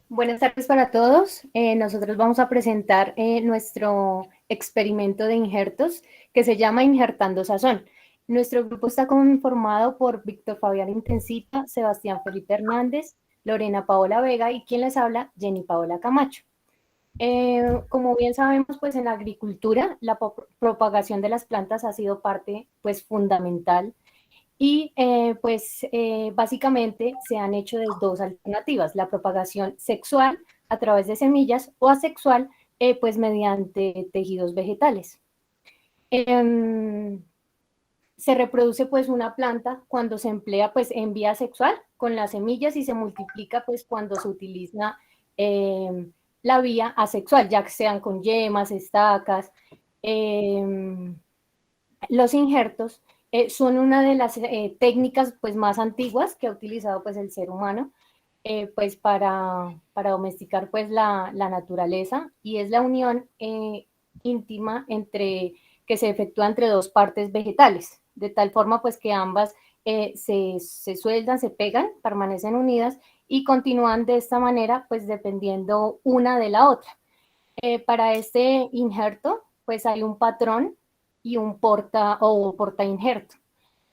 Buenas tardes para todos. Nosotros vamos a presentar nuestro experimento de injertos que se llama Injertando Sazón. Nuestro grupo está conformado por Víctor Fabián Intensita, Sebastián Felipe Hernández, Lorena Paola Vega y quien les habla, Jenny Paola Camacho. Como bien sabemos, pues en la agricultura la propagación de las plantas ha sido parte pues fundamental y básicamente se han hecho de dos alternativas, la propagación sexual a través de semillas o asexual pues mediante tejidos vegetales. Eh, Se reproduce pues una planta cuando se emplea pues en vía sexual con las semillas y se multiplica pues cuando se utiliza eh, la vía asexual, ya que sean con yemas, estacas. Eh, los injertos son una de las técnicas pues, más antiguas que ha utilizado pues, el ser humano pues, para domesticar pues, la naturaleza y es la unión íntima que se efectúa entre dos partes vegetales, de tal forma pues, que ambas se sueldan, se pegan, permanecen unidas y continúan de esta manera pues dependiendo una de la otra. Para este injerto, pues hay un patrón y un porta injerto.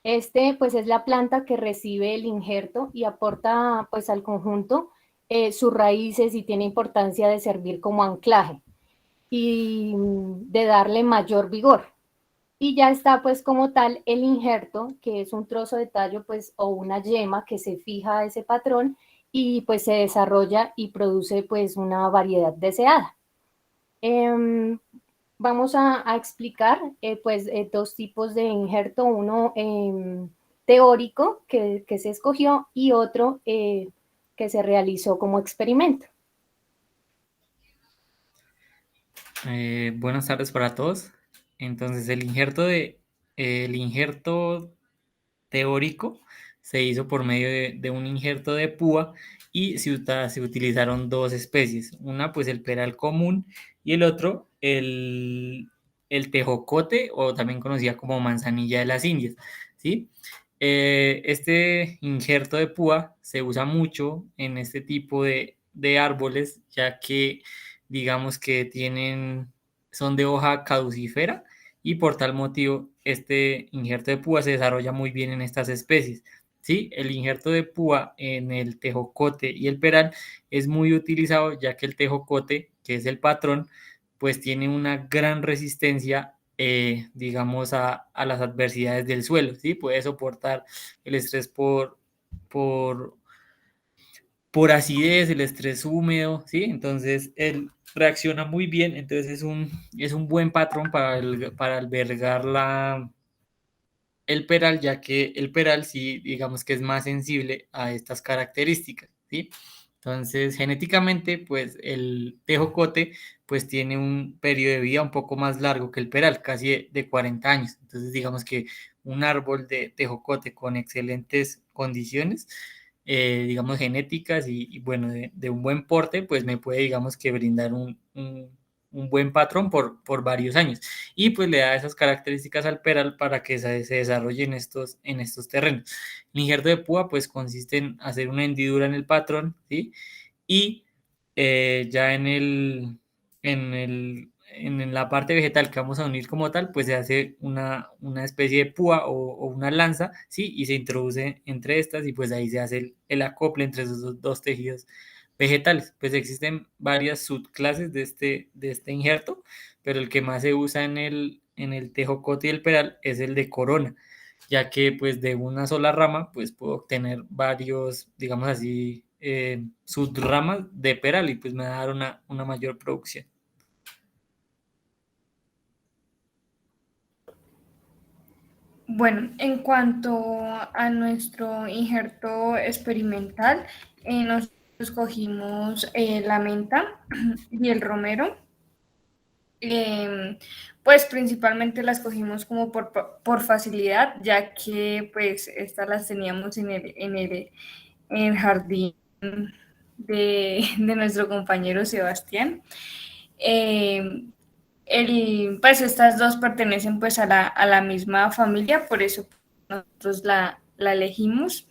Este, pues es la planta que recibe el injerto y aporta, pues al conjunto sus raíces y tiene importancia de servir como anclaje y de darle mayor vigor. Y ya está, pues como tal, el injerto, que es un trozo de tallo, pues, o una yema que se fija a ese patrón y pues se desarrolla y produce, pues, una variedad deseada. Eh, Vamos a explicar dos tipos de injerto, uno teórico que se escogió y otro que se realizó como experimento. Buenas tardes para todos. Entonces, el injerto teórico se hizo por medio de un injerto de púa y se utilizaron dos especies. Una, pues el peral común y el otro, el tejocote o también conocida como manzanilla de las Indias, ¿sí? Este injerto de púa se usa mucho en este tipo de árboles, ya que digamos que son de hoja caducifera y por tal motivo este injerto de púa se desarrolla muy bien en estas especies. ¿Sí? El injerto de púa en el tejocote y el peral es muy utilizado ya que el tejocote, que es el patrón, pues tiene una gran resistencia, digamos, a las adversidades del suelo, ¿sí? Puede soportar el estrés por, por acidez, el estrés húmedo, ¿sí? Entonces, él reacciona muy bien, entonces es un buen patrón para albergar el peral, ya que el peral sí, digamos que es más sensible a estas características, ¿sí? Entonces, genéticamente, pues el tejocote, pues tiene un periodo de vida un poco más largo que el peral, casi de 40 años. Entonces, digamos que un árbol de tejocote con excelentes condiciones, digamos, genéticas y bueno, de un buen porte, pues me puede, digamos, que brindar un buen patrón por varios años y pues le da esas características al peral para que se desarrolle en estos terrenos. El injerto de púa pues consiste en hacer una hendidura en el patrón, ¿sí? Y ya en la parte vegetal que vamos a unir como tal, pues se hace una especie de púa o una lanza, ¿sí? Y se introduce entre estas y pues ahí se hace el acople entre esos dos tejidos vegetales. Pues existen varias subclases de este injerto, pero el que más se usa en el tejocote y el peral es el de corona, ya que pues de una sola rama pues puedo obtener varios, digamos así, subramas de peral y pues me va a dar una mayor producción. Bueno, en cuanto a nuestro injerto experimental, nosotros escogimos la menta y el romero. Pues principalmente las cogimos como por facilidad, ya que pues estas las teníamos en el jardín de nuestro compañero Sebastián. Eh, pues estas dos pertenecen pues a la misma familia, por eso nosotros la elegimos.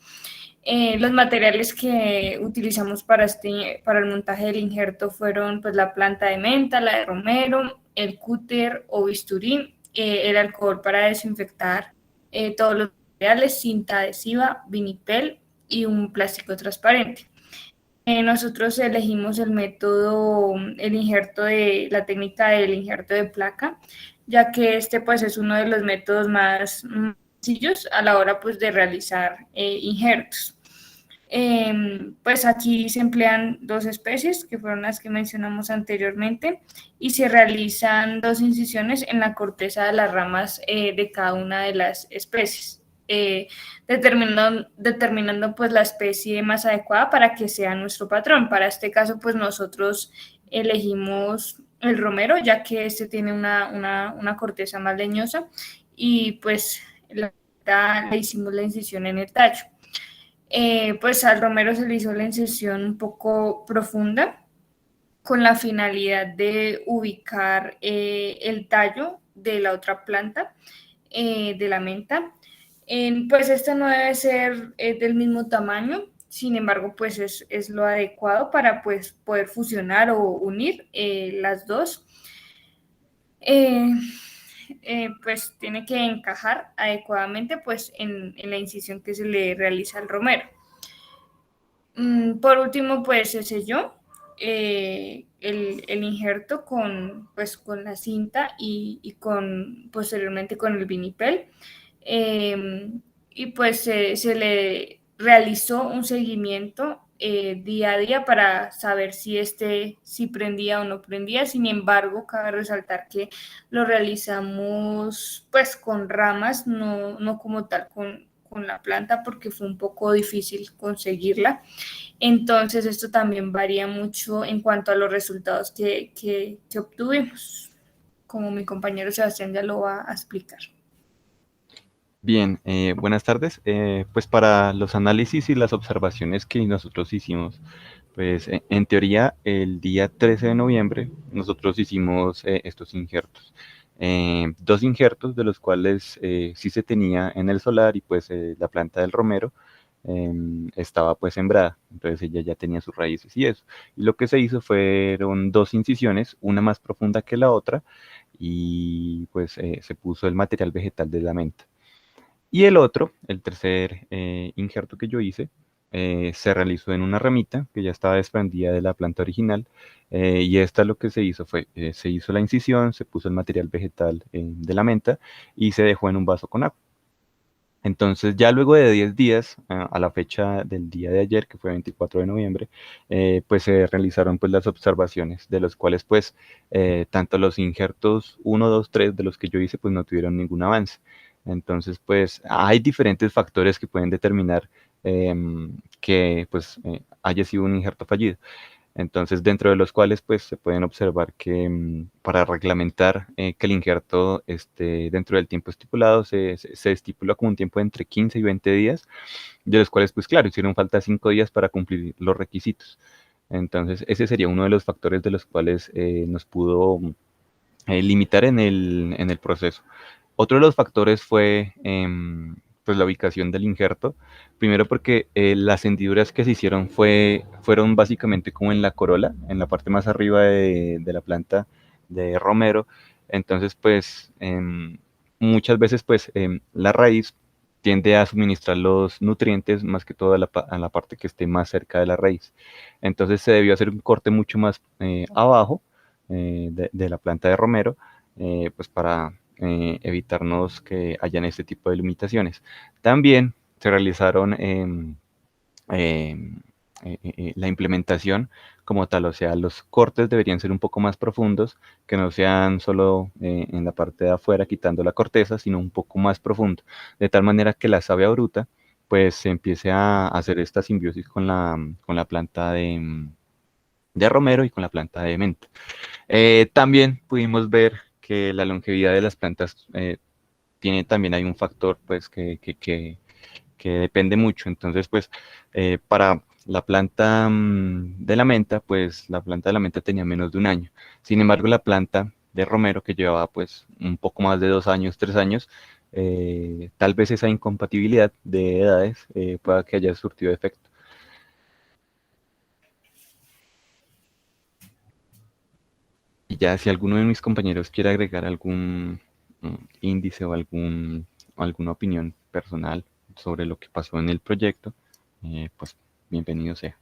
Los materiales que utilizamos para el montaje del injerto fueron pues la planta de menta, la de romero, el cúter o bisturí, el alcohol para desinfectar todos los materiales, cinta adhesiva, vinipel y un plástico transparente. Nosotros elegimos la técnica del injerto de placa, ya que este pues es uno de los métodos más sencillos a la hora pues de realizar injertos. Pues aquí se emplean 2 especies, que fueron las que mencionamos anteriormente, y se realizan 2 incisiones en la corteza de las ramas de cada una de las especies, determinando pues la especie más adecuada para que sea nuestro patrón. Para este caso, pues nosotros elegimos el romero, ya que este tiene una corteza más leñosa, y pues le hicimos la incisión en el tallo. Pues al romero se le hizo la incisión un poco profunda con la finalidad de ubicar el tallo de la otra planta, de la menta. Pues esta no debe ser del mismo tamaño, sin embargo, pues es lo adecuado para pues, poder fusionar o unir las dos. Pues tiene que encajar adecuadamente pues en la incisión que se le realiza al romero. Por último, pues se selló el injerto con la cinta y posteriormente con el vinipel. Y pues se le realizó un seguimiento día a día para saber si prendía o no prendía. Sin embargo, cabe resaltar que lo realizamos pues con ramas, no como tal con la planta, porque fue un poco difícil conseguirla. Entonces esto también varía mucho en cuanto a los resultados que obtuvimos, como mi compañero Sebastián ya lo va a explicar. Bien, buenas tardes. Pues para los análisis y las observaciones que nosotros hicimos, pues en teoría el día 13 de noviembre nosotros hicimos estos injertos. 2 injertos de los cuales sí se tenía en el solar, y pues la planta del romero estaba pues sembrada, entonces ella ya tenía sus raíces y eso. Y lo que se hizo fueron 2 incisiones, una más profunda que la otra, y pues se puso el material vegetal de la menta. Y el otro, el tercer injerto que yo hice, se realizó en una ramita que ya estaba desprendida de la planta original, y esta lo que se hizo fue, se hizo la incisión, se puso el material vegetal de la menta y se dejó en un vaso con agua. Entonces ya luego de 10 días, a la fecha del día de ayer, que fue 24 de noviembre, pues se realizaron pues las observaciones, de los cuales pues tanto los injertos 1, 2, 3 de los que yo hice pues no tuvieron ningún avance. Entonces pues hay diferentes factores que pueden determinar que pues haya sido un injerto fallido. Entonces, dentro de los cuales pues se pueden observar que para reglamentar que el injerto esté dentro del tiempo estipulado, se estipula como un tiempo de entre 15 y 20 días, de los cuales pues claro, hicieron falta 5 días para cumplir los requisitos. Entonces, ese sería uno de los factores de los cuales nos pudo limitar en el proceso. Otro de los factores fue pues la ubicación del injerto. Primero porque las hendiduras que se hicieron fueron básicamente como en la corola, en la parte más arriba de la planta de romero. Entonces pues muchas veces pues la raíz tiende a suministrar los nutrientes más que todo a la parte que esté más cerca de la raíz. Entonces se debió hacer un corte mucho más abajo de la planta de romero, pues para evitarnos que hayan este tipo de limitaciones. También se realizaron la implementación como tal, o sea, los cortes deberían ser un poco más profundos, que no sean solo en la parte de afuera quitando la corteza, sino un poco más profundo, de tal manera que la savia bruta pues se empiece a hacer esta simbiosis con la planta de romero y con la planta de menta. También pudimos ver que la longevidad de las plantas también hay un factor pues que depende mucho. Entonces pues para la planta de la menta, pues la planta de la menta tenía menos de 1 año. Sin embargo, la planta de romero, que llevaba pues un poco más de 2 años, 3 años, tal vez esa incompatibilidad de edades pueda que haya surtido efecto. Y ya si alguno de mis compañeros quiere agregar algún índice o alguna opinión personal sobre lo que pasó en el proyecto, pues bienvenido sea.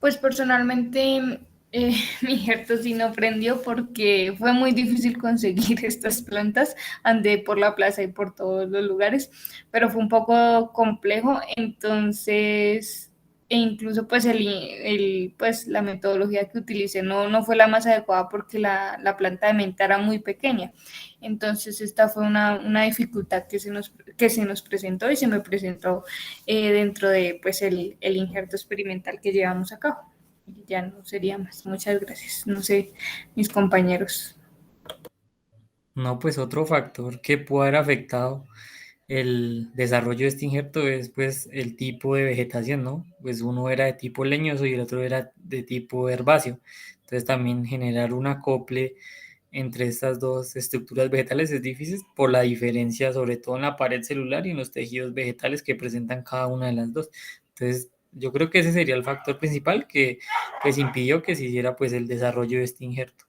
Pues personalmente mi injerto sí no prendió porque fue muy difícil conseguir estas plantas. Andé por la plaza y por todos los lugares, pero fue un poco complejo. Entonces, e incluso pues pues la metodología que utilicé no fue la más adecuada porque la planta de menta era muy pequeña. Entonces esta fue una dificultad que se nos presentó y se me presentó dentro de pues el injerto experimental que llevamos a cabo. Y ya no sería más. Muchas gracias. No sé, mis compañeros. No, pues otro factor que puede haber afectado el desarrollo de este injerto es pues el tipo de vegetación, ¿no? Pues uno era de tipo leñoso y el otro era de tipo herbáceo. Entonces también generar un acople entre estas dos estructuras vegetales es difícil por la diferencia, sobre todo en la pared celular y en los tejidos vegetales que presentan cada una de las dos. Entonces, yo creo que ese sería el factor principal que se impidió que se hiciera pues el desarrollo de este injerto.